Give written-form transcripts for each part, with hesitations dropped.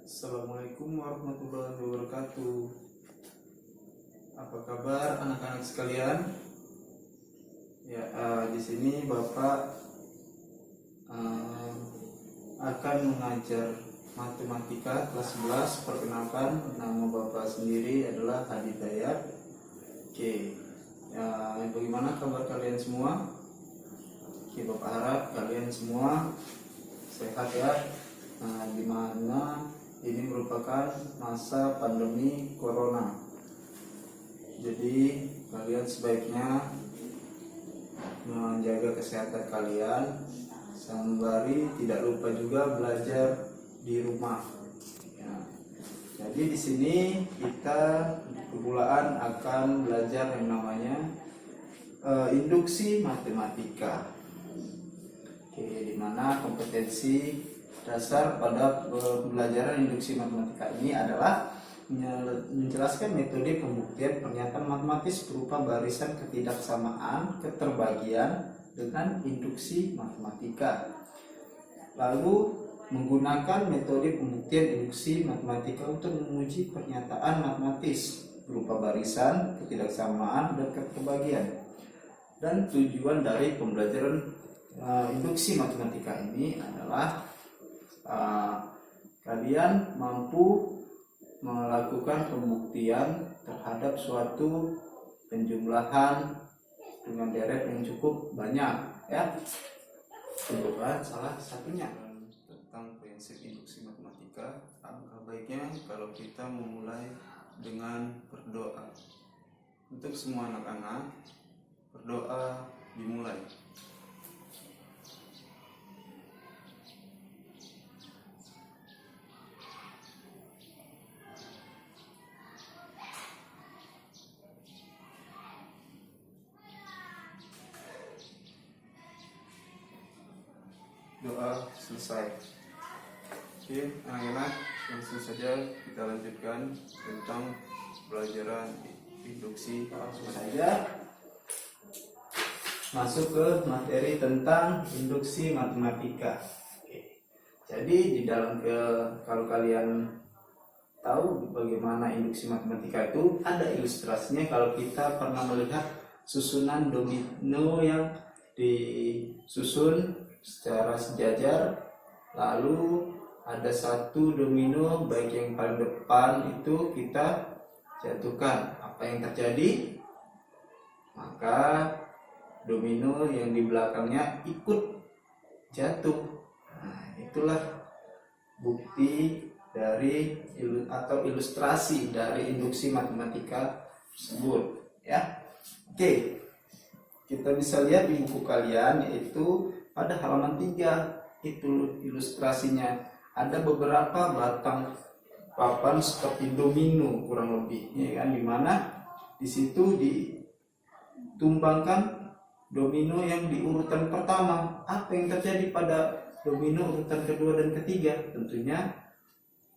Assalamualaikum warahmatullahi wabarakatuh. Apa kabar anak-anak sekalian? Ya, di sini Bapak akan mengajar matematika kelas 11. Perkenalkan, nama Bapak sendiri adalah Hadi Dayat. Oke, ya, bagaimana kabar kalian semua? Oke, Bapak harap kalian semua sehat ya. Dimana ini merupakan masa pandemi corona, jadi kalian sebaiknya menjaga kesehatan kalian, sembari tidak lupa juga belajar di rumah ya. Jadi di sini kita permulaan akan belajar yang namanya induksi matematika. Oke, dimana kompetensi dasar pada pembelajaran induksi matematika ini adalah menjelaskan metode pembuktian pernyataan matematis berupa barisan ketidaksamaan keterbagian dengan induksi matematika. Lalu menggunakan metode pembuktian induksi matematika untuk menguji pernyataan matematis berupa barisan ketidaksamaan dan keterbagian. Dan tujuan dari pembelajaran induksi matematika ini adalah kalian mampu melakukan pembuktian terhadap suatu penjumlahan dengan deret yang cukup banyak ya. Coba salah satunya tentang prinsip induksi matematika. Alangkah baiknya kalau kita memulai dengan berdoa. Untuk semua anak-anak, berdoa dimulai. Doa selesai. Oke, anak-anak, langsung saja kita lanjutkan tentang pelajaran induksi. Langsung saja masuk ke materi tentang induksi matematika. Oke. Jadi di dalam kalau kalian tahu bagaimana induksi matematika itu, ada ilustrasinya. Kalau kita pernah melihat susunan domino yang disusun secara sejajar, lalu ada satu domino baik yang paling depan itu kita jatuhkan. Apa yang terjadi? Maka domino yang di belakangnya ikut jatuh. Nah, itulah bukti dari atau ilustrasi dari induksi matematika tersebut ya. Oke, kita bisa lihat di buku kalian, yaitu pada halaman 3 itu ilustrasinya. Ada beberapa batang papan seperti domino kurang lebih, ya kan, dimana di situ ditumbangkan domino yang di urutan pertama. Apa yang terjadi pada domino urutan kedua dan ketiga? Tentunya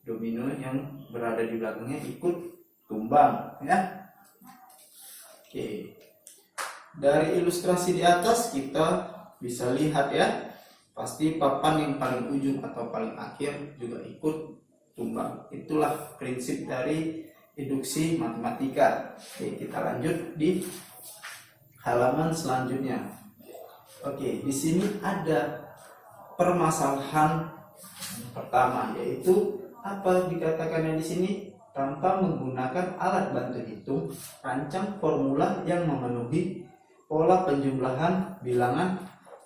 domino yang berada di belakangnya ikut tumbang ya. Oke. Dari ilustrasi di atas kita bisa lihat ya, pasti papan yang paling ujung atau paling akhir juga ikut tumbang. Itulah prinsip dari induksi matematika. Oke, kita lanjut di halaman selanjutnya. Oke, di sini ada permasalahan pertama, yaitu apa dikatakannya di sini? Tanpa menggunakan alat bantu hitung, rancang formula yang memenuhi pola penjumlahan bilangan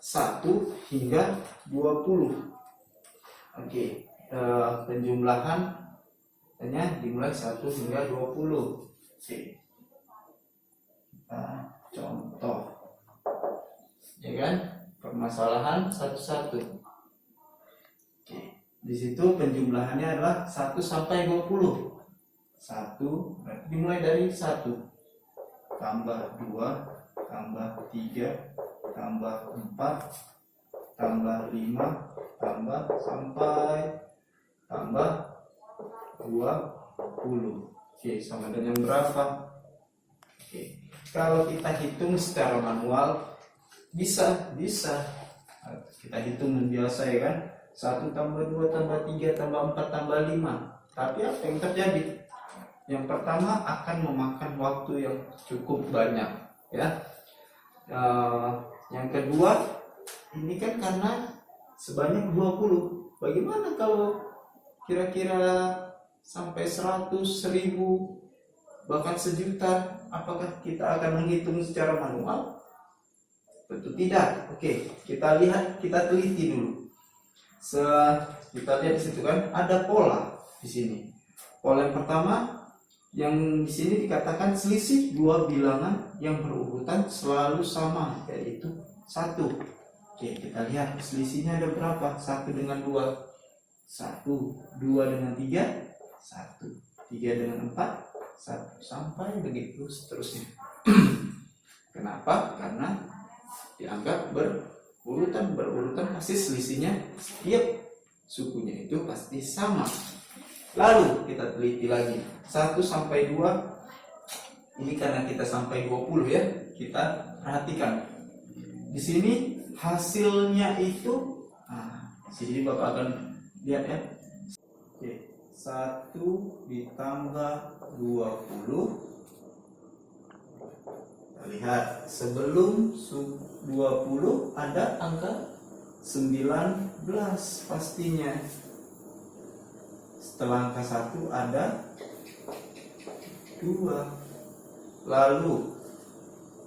1 hingga 20. Oke, penjumlahan hanya dimulai 1 hingga 20. Oke. Contoh. Ya kan? Permasalahan satu-satu. Oke. Di situ penjumlahannya adalah 1 sampai 20. 1 dimulai dari 1 tambah 2 tambah 3 tambah 4 tambah 5 tambah sampai tambah 20. Oke, sama dengan berapa? Oke, kalau kita hitung secara manual bisa kita hitung biasa ya kan. 1 tambah 2 tambah 3 tambah 4 tambah 5. Tapi apa yang terjadi? Yang pertama akan memakan waktu yang cukup banyak, ya. Yang kedua, ini kan karena sebanyak 20. Bagaimana kalau kira-kira sampai 100, 1000, bahkan 1.000.000? Apakah kita akan menghitung secara manual? Tentu tidak. Oke, kita lihat, kita teliti dulu. Kita lihat di situ kan ada pola di sini. Pola yang pertama, yang di sini dikatakan selisih dua bilangan yang berurutan selalu sama, yaitu 1. Oke, kita lihat selisihnya ada berapa? 1 dengan 2, 1, 2 dengan 3, 1, 3 dengan 4, 1, sampai begitu seterusnya. Kenapa? Karena dianggap berurutan pasti selisihnya setiap sukunya itu pasti sama. Lalu kita teliti lagi 1 sampai 2. Ini karena kita sampai 20 ya, kita perhatikan di sini hasilnya itu. Sini Bapak akan lihat ya. Oke, 1 ditambah 20. Lihat, sebelum 20 ada angka 19 pastinya. Setelah angka 1 ada 2. Lalu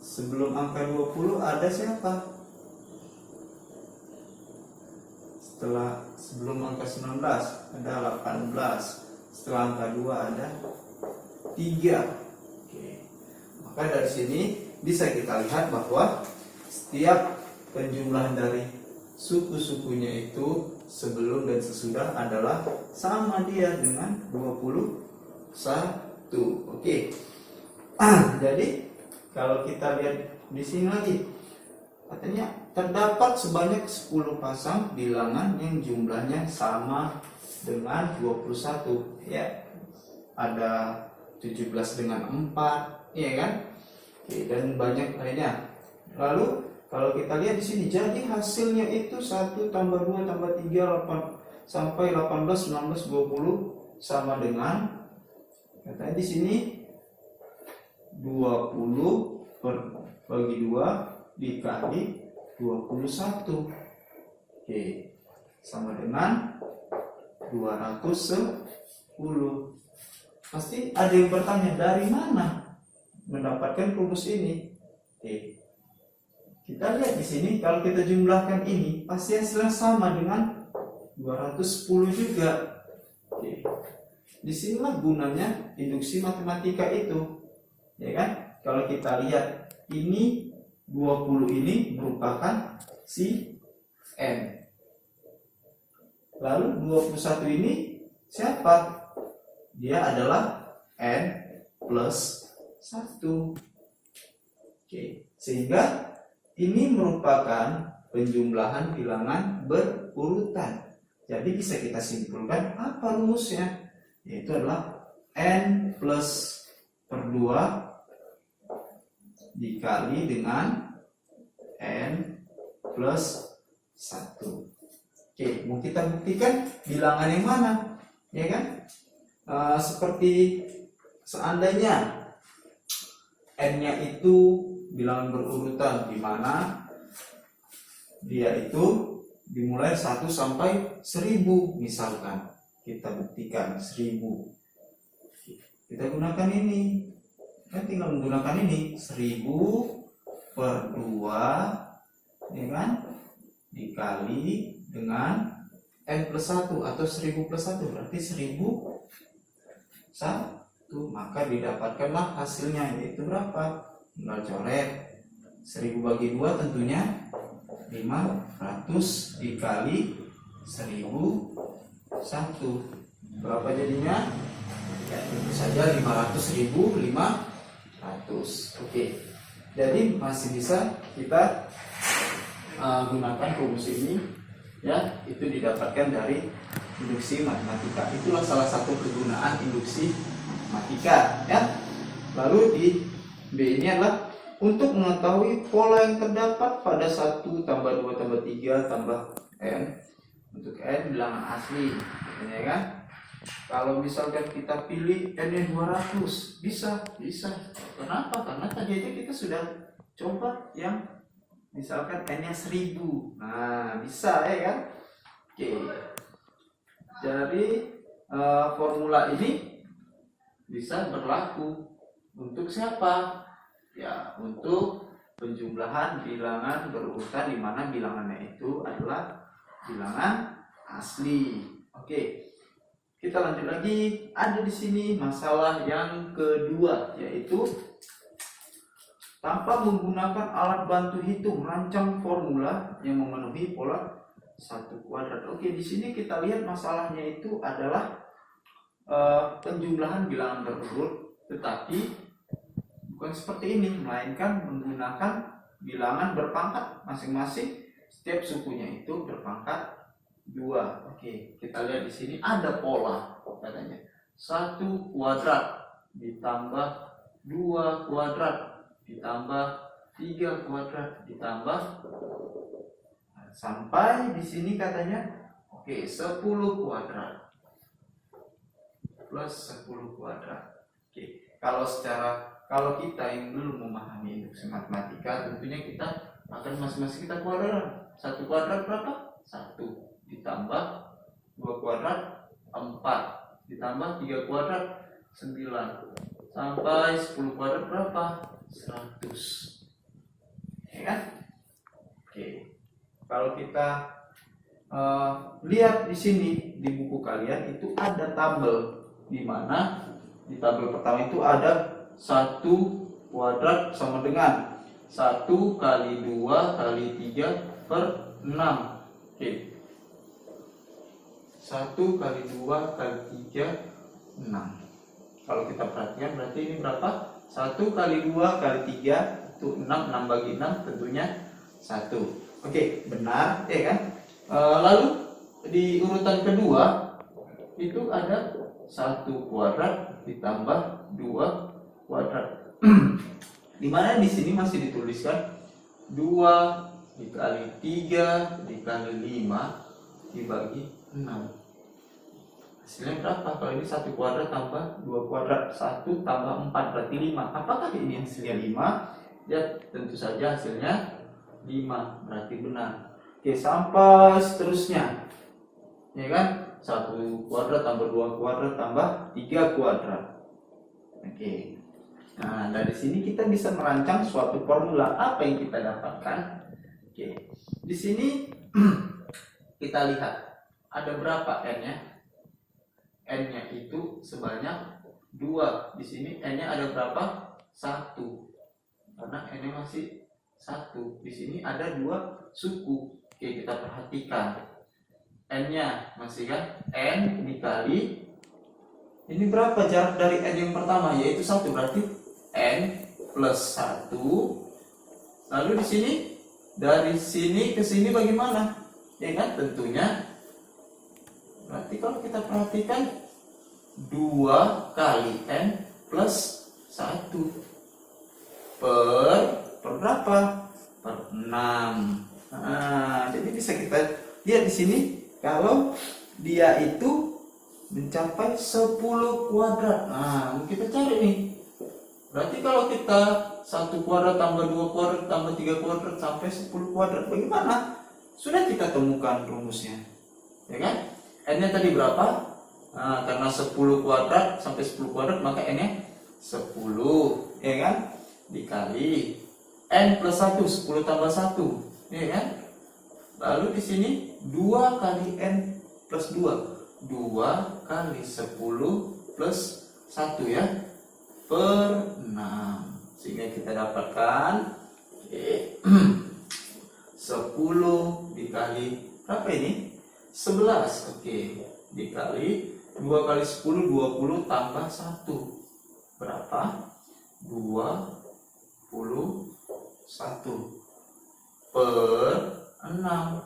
sebelum angka 20 ada siapa? Sebelum angka 19 ada 18. Setelah angka 2 ada 3. Oke. Maka dari sini bisa kita lihat bahwa setiap penjumlahan dari suku-sukunya itu sebelum dan sesudah adalah sama dia dengan 21. Oke. Jadi kalau kita lihat di sini lagi, katanya terdapat sebanyak 10 pasang bilangan yang jumlahnya sama dengan 21. Ya, ada 17 dengan 4, iya kan? Oke, dan banyak lainnya. Lalu kalau kita lihat di sini, jadi hasilnya itu 1 tambah 2 tambah 3 8 sampai 18, 19, 20 sama dengan, katanya di sini 20 bagi 2 dikali 21. Oke, sama dengan 210. Pasti ada yang bertanya, dari mana mendapatkan rumus ini? Oke, kita lihat di sini, kalau kita jumlahkan ini pasti hasilnya sama dengan 210 juga. Oke, disinilah gunanya induksi matematika itu, ya kan? Kalau kita lihat ini 20 ini merupakan si N. Lalu 21 ini siapa? Dia adalah N plus 1. Oke, sehingga ini merupakan penjumlahan bilangan berurutan. Jadi bisa kita simpulkan apa rumusnya? Yaitu adalah N plus per 2 dikali dengan N plus 1. Oke, mau kita buktikan bilangan yang mana? Ya kan? Seperti seandainya N-nya itu bilangan berurutan, di mana dia itu dimulai 1 sampai 1000 misalkan. Kita buktikan 1000. Kita gunakan ini. Kan tinggal menggunakan ini 1000 per 2, ya kan? Dikali dengan N plus 1 atau 1000 plus 1 berarti 1001. Maka didapatkanlah hasilnya, yaitu berapa? Tinggal coret 1000 bagi 2 tentunya 500 dikali 1001. Berapa jadinya? Ya, tentu saja 500.500. Oke, jadi masih bisa kita gunakan rumus ini, ya. Itu didapatkan dari induksi matematika. Itulah salah satu kegunaan induksi matematika, ya. Lalu di B ini adalah untuk mengetahui pola yang terdapat pada 1 tambah 2 tambah 3 tambah N. untuk N bilangan asli, ya kan? Kalau misalkan kita pilih N-nya 200, bisa. Kenapa? Karena tadi aja kita sudah coba yang misalkan N-nya 1000. Nah, bisa ya kan? Oke. Jadi formula ini bisa berlaku untuk siapa? Ya, untuk penjumlahan bilangan berurutan di mana bilangannya itu adalah bilangan asli. Oke. Kita lanjut lagi. Ada di sini masalah yang kedua, yaitu tanpa menggunakan alat bantu hitung rancang formula yang memenuhi pola 1/2. Oke, di sini kita lihat masalahnya itu adalah penjumlahan bilangan berurut, tetapi bukan seperti ini, melainkan menggunakan bilangan berpangkat masing-masing. Setiap sukunya itu berpangkat 2. Oke, kita lihat di sini ada pola katanya 1/2 ditambah 2/2 ditambah 3/2 ditambah sampai di sini katanya 10/2 plus 10/2. Oke, kalau kita yang belum memahami induksi matematika, tentunya kita akan masing-masing kita kuadrat. 1/2 berapa? 1 ditambah 2/2 4 ditambah 3/2 9 sampai 10/2 berapa? 100. Ya kan? Oke. Kalau kita lihat di sini di buku kalian itu ada tabel, di mana di tabel pertama itu ada 1/2 sama dengan 1 kali 2 kali 3/6. Oke. 1 kali 2 kali 3 6. Kalau kita perhatikan berarti ini berapa? 1 kali 2 kali 3 itu 6. 6 bagi 6 tentunya 1. Oke, benar ya kan? Lalu di urutan kedua itu ada 1/2 ditambah 2/2. Dimana di sini masih dituliskan 2 dikali 3 dikali 5 dibagi 6. Hasilnya berapa? Kalau ini 1/2 tambah 2/2, 1 tambah 4 berarti 5. Apakah ini hasilnya 5? Ya, tentu saja hasilnya 5, berarti benar. Oke, sampai seterusnya. Ya kan? 1/2 tambah 2/2 tambah 3/2. Oke. Nah, dari sini kita bisa merancang suatu formula. Apa yang kita dapatkan? Oke. Di sini kita lihat ada berapa N-nya? N-nya itu sebanyak 2. Di sini N-nya ada berapa? 1. Karena N-nya masih 1. Di sini ada 2 suku. Oke, kita perhatikan. N-nya masih kan? N dikali ini berapa jarak dari N yang pertama? Yaitu 1. Berarti N plus 1. Lalu di sini dari sini ke sini bagaimana? Ya kan? Tentunya berarti kalau kita perhatikan 2 kali N plus 1 per berapa? Per 6. Nah, jadi bisa kita lihat di sini kalau dia itu mencapai 10/2. Nah, kita cari nih. Berarti kalau kita 1/2 tambah 2/2 tambah 3/2 sampai 10/2 bagaimana? Sudah kita temukan rumusnya. Ya kan? N-nya tadi berapa? Nah, karena 10/2 sampai 10/2 maka N-nya 10, ya kan? Dikali N plus 1, 10 tambah 1, ya kan? Lalu di sini 2 kali N plus 2, 2 kali 10 plus 1 ya, per 6. Sehingga kita dapatkan 10 dikali berapa ini? 11. Oke, dikali 2 kali 10, 20 tambah 1 berapa? 21 per 6.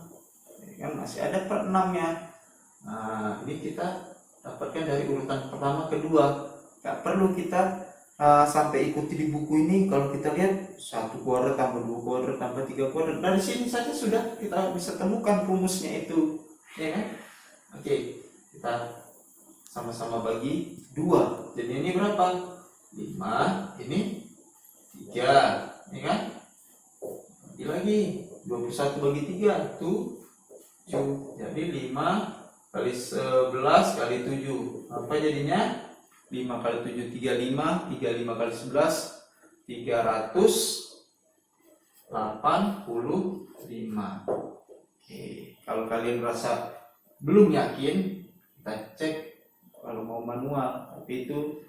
Ini kan masih ada per 6 ya. Nah, ini kita dapatkan dari urutan pertama kedua. Gak perlu kita sampai ikuti di buku ini. Kalau kita lihat 1/2 tambah 2/2 tambah 3/2, dari sini saja sudah kita bisa temukan rumusnya itu, ya kan? Oke, kita sama-sama bagi 2. Jadi ini berapa? 5, ini 3, ya kan? Bagi lagi 21 bagi 3 7. Jadi 5 kali 11 kali 7. Apa jadinya? 5 kali 7 35, 35 kali 11 385. Oke, kalau kalian merasa belum yakin, kita cek kalau mau manual, tapi itu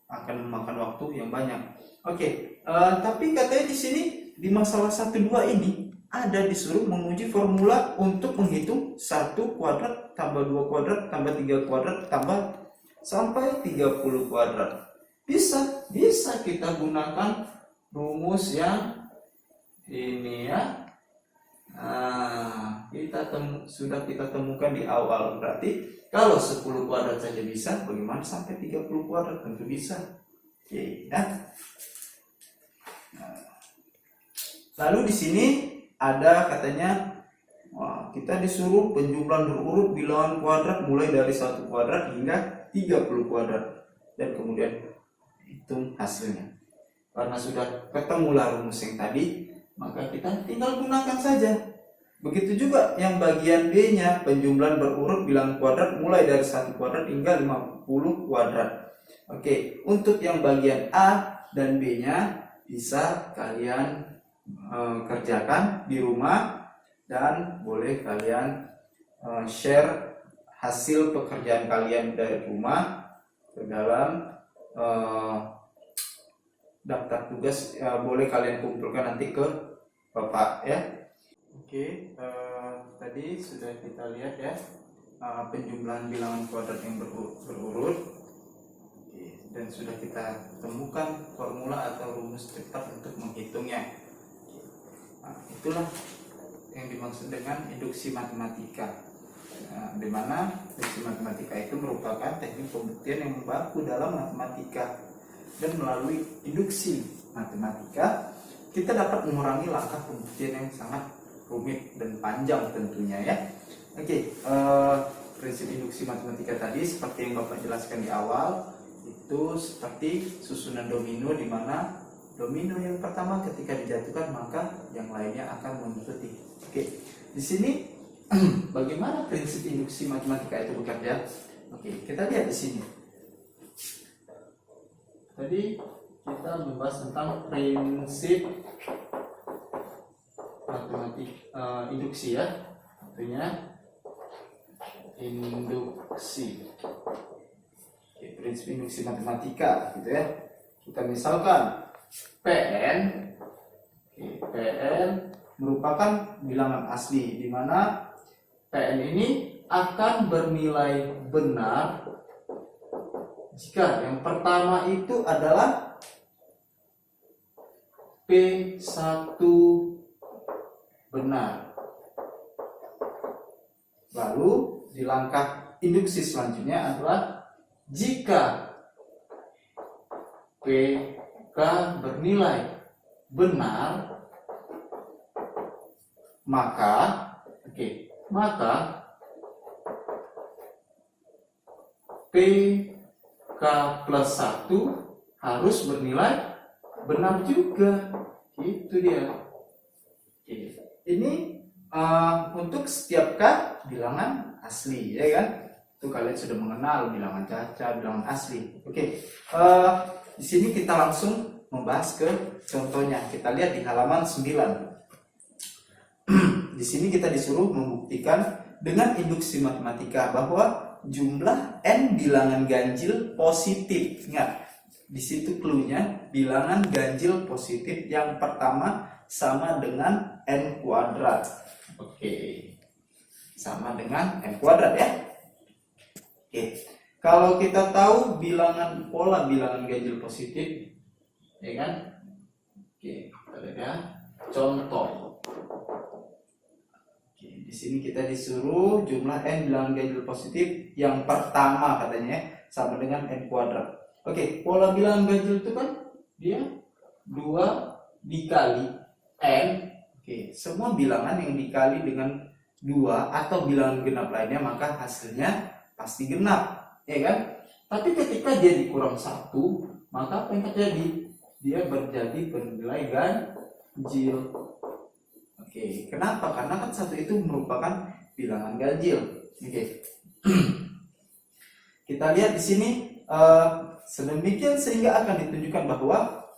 akan memakan waktu yang banyak. Oke, tapi katanya di sini di masalah 1, 2 ini ada disuruh menguji formula untuk menghitung 1 kuadrat tambah 2 kuadrat tambah 3 kuadrat tambah sampai 30 kuadrat. Bisa kita gunakan rumus yang ini ya. Nah, sudah kita temukan di awal. Berarti kalau 10 kuadrat saja bisa, bagaimana sampai 30 kuadrat? Tentu bisa. Oke, ya. Lalu di sini ada katanya kita disuruh penjumlahan berurut bilangan kuadrat mulai dari 1 kuadrat hingga 30 kuadrat dan kemudian hitung hasilnya. Karena sudah ketemulah rumus yang tadi, maka kita tinggal gunakan saja. Begitu juga yang bagian B-nya, penjumlahan berurut bilangan kuadrat mulai dari 1 kuadrat hingga 50 kuadrat. Oke, untuk yang bagian A dan B-nya bisa kalian kerjakan di rumah dan boleh kalian share hasil pekerjaan kalian dari rumah ke dalam daftar tugas. Boleh kalian kumpulkan nanti ke Bapak ya. Oke, tadi sudah kita lihat ya penjumlahan bilangan kuadrat yang berurut. Oke, dan sudah kita temukan formula atau rumus cepat untuk menghitungnya. Nah, itulah yang dimaksud dengan induksi matematika. Di mana induksi matematika itu merupakan teknik pembuktian yang baku dalam matematika, dan melalui induksi matematika kita dapat mengurangi langkah pembuktian yang sangat rumit dan panjang tentunya ya. Oke, prinsip induksi matematika tadi seperti yang Bapak jelaskan di awal, itu seperti susunan domino, di mana domino yang pertama ketika dijatuhkan maka yang lainnya akan mengikuti. Oke, di sini bagaimana prinsip induksi matematika itu bekerja? Oke, kita lihat di sini. Tadi kita membahas tentang prinsip induksi ya, tentunya induksi. Oke, prinsip induksi matematika gitu ya. Kita misalkan Pn merupakan bilangan asli, di mana Pn ini akan bernilai benar jika yang pertama itu adalah P1 benar. Lalu di langkah induksi selanjutnya adalah jika PK bernilai benar, maka PK plus 1 harus bernilai benar juga. Itu dia. Oke. Ini untuk setiap K bilangan asli ya kan. Itu kalian sudah mengenal bilangan caca, bilangan asli. Oke. Di sini kita langsung membahas ke contohnya. Kita lihat di halaman 9. Di sini kita disuruh membuktikan dengan induksi matematika bahwa jumlah n bilangan ganjil positif. Ingat, di situ clue-nya bilangan ganjil positif yang pertama sama dengan n kuadrat. Oke. Sama dengan n kuadrat ya. Oke. Kalau kita tahu pola bilangan ganjil positif, ya kan? Oke, kita lihat ya. Contoh. Oke, di sini kita disuruh jumlah n bilangan ganjil positif yang pertama katanya sama dengan n kuadrat. Oke, pola bilangan ganjil itu kan dia 2 dikali n. Oke, semua bilangan yang dikali dengan 2 atau bilangan genap lainnya, maka hasilnya pasti genap, ya kan? Tapi ketika dia dikurang 1, maka apa yang terjadi? Dia menjadi bernilai ganjil. Oke, kenapa? Karena kan 1 itu merupakan bilangan ganjil. Oke. Kita lihat di sini sedemikian sehingga akan ditunjukkan bahwa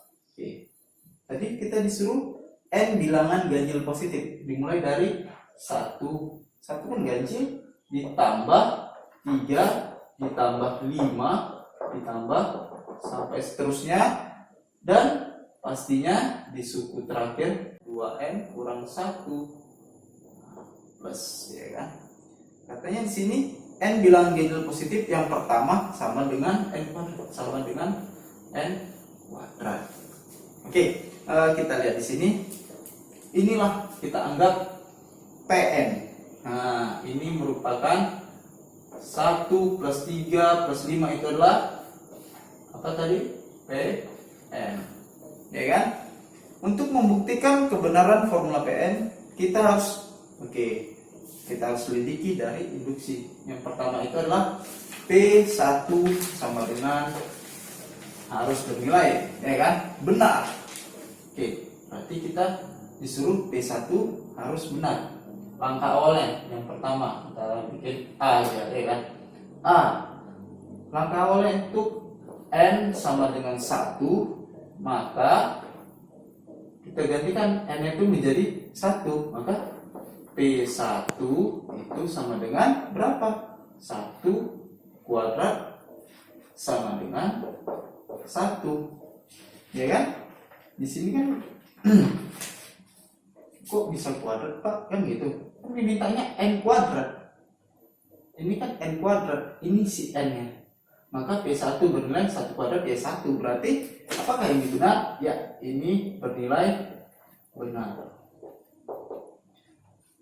tadi kita disuruh n bilangan ganjil positif, dimulai dari 1 kan ganjil, ditambah 3, ditambah 5, ditambah sampai seterusnya, dan pastinya di suku terakhir 2n kurang 1 plus, ya kan? Katanya di sini n bilangan ganjil positif yang pertama sama dengan n kuadrat. Oke, kita lihat di sini. Inilah kita anggap Pn. Nah, ini merupakan 1 plus 3 plus 5 itu adalah apa tadi? Pn. Ya kan? Untuk membuktikan kebenaran formula Pn, kita harus selidiki dari induksi. Yang pertama itu adalah P1 sama dengan harus bernilai, ya kan? Benar. Oke, berarti kita disuruh P1 harus benar. Langkah awalnya yang pertama kita bikin A aja, ya kan? A. Langkah awalnya untuk n sama dengan 1, maka kita gantikan n itu menjadi 1, maka P1 itu sama dengan berapa? 1 kuadrat sama dengan 1. Ya kan? Di sini kan kok bisa kuadrat, Pak? Kan gitu. Kan dimintanya n kuadrat. Ini kan n kuadrat, ini si n-nya. Maka P1 bernilai 1 kuadrat ya 1. Berarti apakah ini benar? Ya, ini bernilai benar.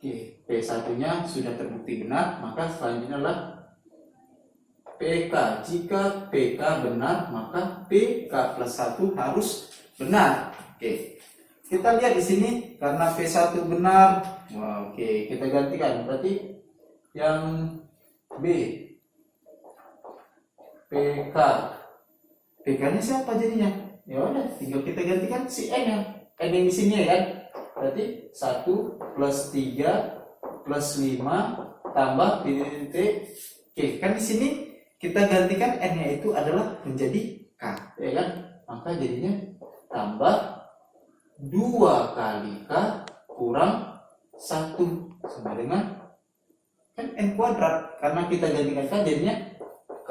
Oke, P1-nya sudah terbukti benar, maka selanjutnya adalah PK. Jika PK benar, maka PK plus 1 harus benar. Oke, kita lihat di sini karena P1 benar. Oke, kita gantikan. Berarti yang B, PK. PK-nya siapa jadinya? Ya udah, tinggal kita gantikan si N yang di sini, ya kan? Berarti 1 plus 3 plus 5 tambah titik. Oke, kan di sini kita gantikan n-nya itu adalah menjadi k, ya kan? Maka jadinya tambah 2 kali k kurang 1 sama dengan kan n kuadrat. Karena kita gantikan k jadinya k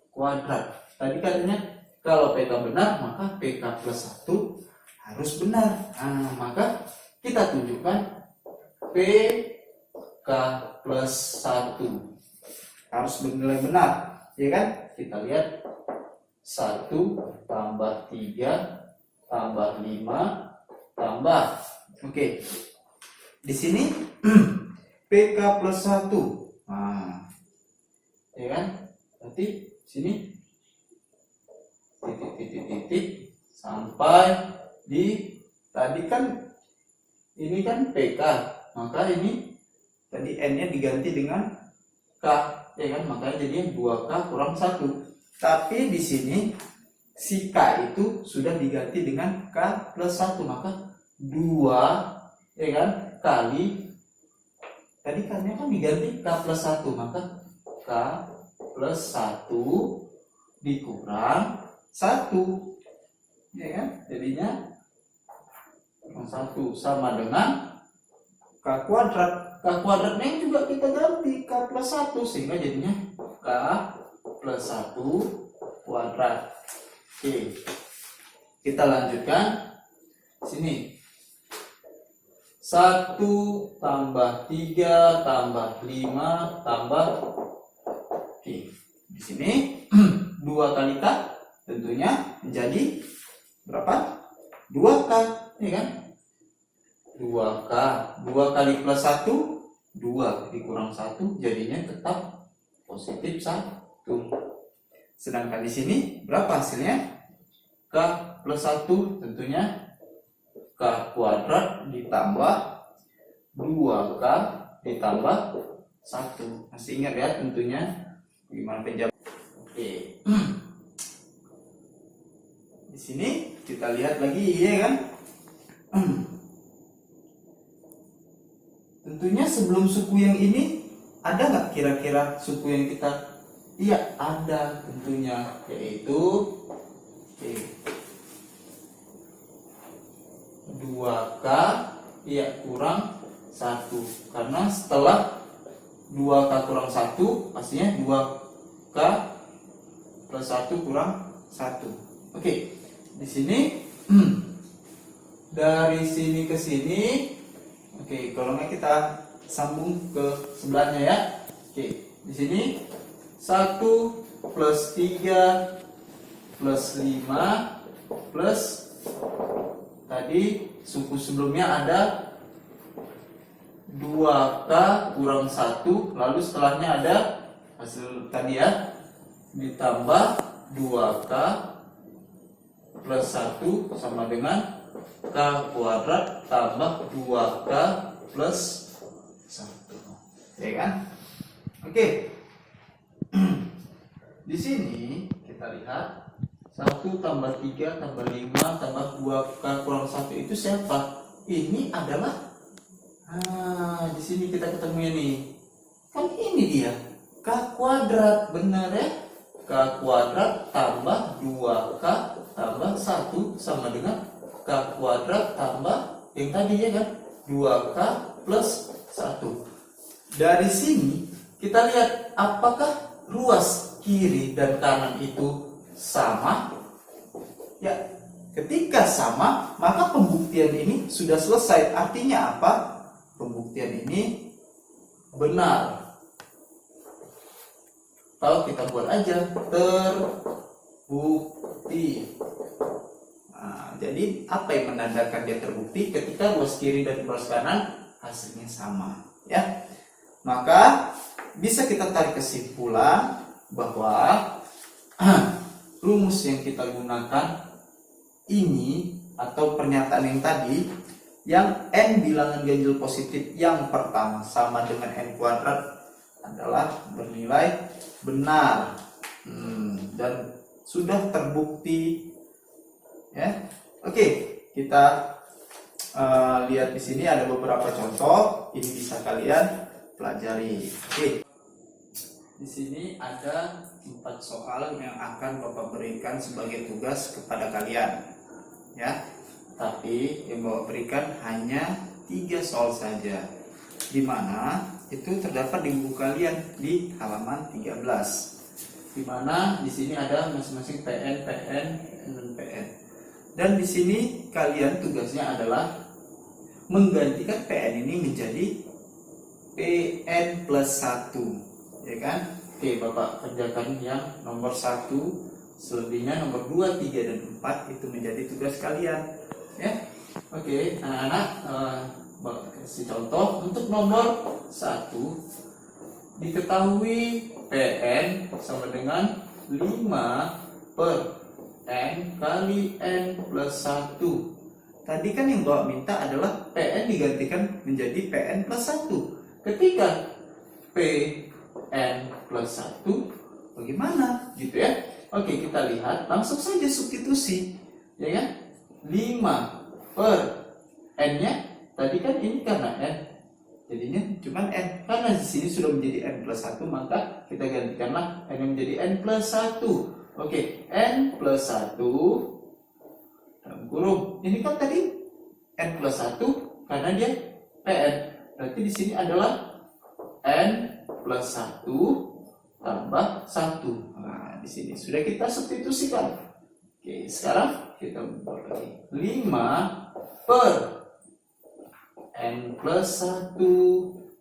kuadrat. Tadi katanya kalau PK benar maka PK plus 1 harus benar. Nah, maka kita tunjukkan PK plus 1 harus bernilai benar, ya kan? Kita lihat 1 tambah 3 tambah 5 tambah. Oke. Di sini PK plus 1. Nah, ya kan? Berarti sini titik sampai di tadi kan ini kan PK, maka ini tadi n-nya diganti dengan k, ya kan? Makanya jadinya 2k kurang 1. Tapi di sini si k itu sudah diganti dengan k plus 1, maka 2, ya kan, kali tadi kan-nya kan diganti k plus 1, maka k plus 1 dikurang 1, ya kan? Jadinya 1 sama dengan k kuadrat. K kuadratnya juga kita ganti k plus 1 sehingga jadinya k plus 1 kuadrat. Oke, kita lanjutkan sini. 1 tambah 3 tambah 5 tambah. Oke, di sini 2 kali k tentunya menjadi berapa? 2k, ya kan? 2k, 2 kali plus 1 2 dikurang 1 jadinya tetap positif 1. Sedangkan di sini berapa hasilnya? K plus 1 tentunya k kuadrat ditambah 2k ditambah 1. Masih ingat ya tentunya gimana penjabaran. Oke. Di sini kita lihat lagi ya kan. Tentunya sebelum suku yang ini ada nggak kira-kira suku yang kita? Iya ada tentunya, yaitu 2K iya kurang 1, karena setelah 2K kurang 1 pastinya 2K plus 1 kurang 1. Oke, di sini dari sini ke sini. Oke, kalau nggak kita sambung ke sebelahnya ya. Oke, di sini 1 plus 3 plus 5 plus tadi suku sebelumnya ada 2K kurang 1, lalu setelahnya ada hasil tadi ya, ditambah 2K plus 1 sama dengan K kuadrat tambah 2K plus 1. Ya kan? Oke. Di sini kita lihat 1 tambah 3 tambah 5 tambah 2K kurang 1 itu siapa? Ini adalah di sini kita ketemunya nih. Kan ini dia. K kuadrat, benar ya? K kuadrat tambah 2K tambah 1 sama dengan K kuadrat tambah yang tadi ya kan? 2K plus 1. Dari sini kita lihat apakah ruas kiri dan kanan itu sama? Ya, ketika sama, maka pembuktian ini sudah selesai. Artinya apa? Pembuktian ini benar. Kalau kita buat aja terbukti. Nah, jadi apa yang menandakan dia terbukti? Ketika ruas kiri dan ruas kanan hasilnya sama, ya. Maka bisa kita tarik kesimpulan bahwa rumus yang kita gunakan ini atau pernyataan yang tadi, yang n bilangan ganjil positif yang pertama sama dengan n kuadrat adalah bernilai benar dan sudah terbukti ya. Oke, kita lihat di sini ada beberapa contoh, ini bisa kalian pelajari. Oke. Di sini ada 4 soal yang akan Bapak berikan sebagai tugas kepada kalian. Ya. Tapi yang Bapak berikan hanya 3 soal saja. Di mana itu terdapat di buku kalian di halaman 13. Di mana di sini ada masing-masing PN, PN, dan PN. Dan di sini kalian tugasnya adalah menggantikan PN ini menjadi PN plus 1, ya kan? Oke, Bapak kerjakan yang nomor 1, selebihnya nomor 2, 3, dan 4 itu menjadi tugas kalian, ya. Oke, anak-anak, kasih contoh untuk nomor 1. Diketahui PN sama dengan 5 per N kali N plus 1. Tadi kan yang Bapak minta adalah PN digantikan menjadi PN plus 1. Ketika PN plus 1 bagaimana gitu ya. Oke, kita lihat langsung saja substitusi, ya kan? 5 per N nya tadi kan ini karena N jadinya cuma N, karena di sini sudah menjadi N plus 1 maka kita gantikanlah N menjadi N plus 1. Oke, N plus 1 dalam kurung ini kan tadi N plus 1 karena dia PN. Berarti di sini adalah N plus 1 tambah 1. Nah, di sini sudah kita substitusikan. Oke, sekarang kita buat lagi. 5 per N plus 1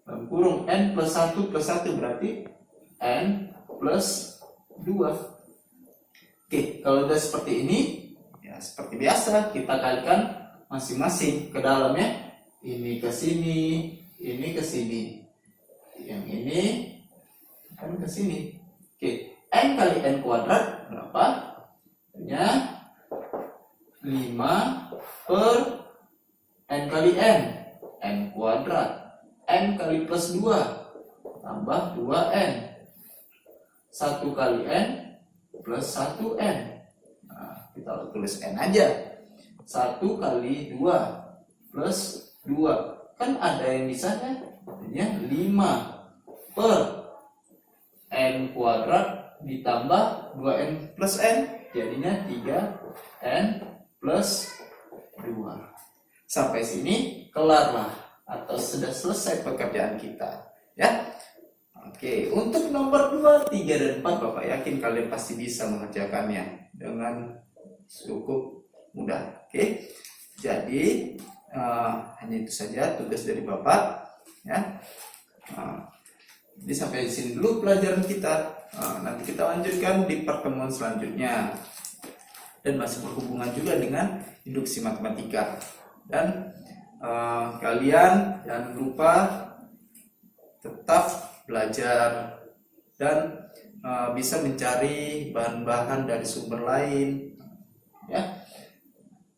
dalam kurung N plus 1 plus 1 berarti N plus 2. Oke, kalau udah seperti ini, ya seperti biasa kita kalikan masing-masing ke dalamnya. Ini ke sini, ini ke sini, yang ini kan ke sini. Oke, N kali N kuadrat berapa? Nya 5 per N kali N, N kuadrat. N kali plus 2 tambah 2N. 1 kali N plus 1N. Nah, kita tulis N aja. 1 kali 2 plus 2. Kan ada yang bisa kan? Artinya 5 per N kuadrat ditambah 2N plus N. Jadinya 3N plus 2. Sampai sini kelarlah atau sudah selesai pekerjaan kita, ya. Oke, untuk nomor 2, 3 dan 4 Bapak yakin kalian pasti bisa mengerjakannya dengan cukup mudah. Oke. Jadi hanya itu saja tugas dari Bapak, ya. Jadi sampai sini dulu pelajaran kita. Nanti kita lanjutkan di pertemuan selanjutnya dan masih berhubungan juga dengan induksi matematika. Dan kalian jangan lupa tetap belajar dan bisa mencari bahan-bahan dari sumber lain, ya.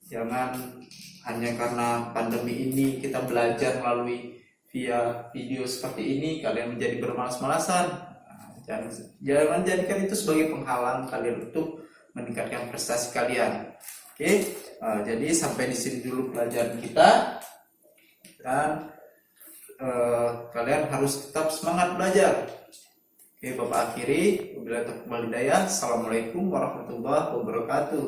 Jangan hanya karena pandemi ini kita belajar melalui via video seperti ini kalian menjadi bermalas-malasan. Jangan jadikan itu sebagai penghalang kalian untuk meningkatkan prestasi kalian. Oke, jadi sampai di sini dulu pelajaran kita, dan kalian harus tetap semangat belajar. Oke, Bapak akhiri. Wabillahi taufiq wal hidayah. Assalamualaikum warahmatullahi wabarakatuh.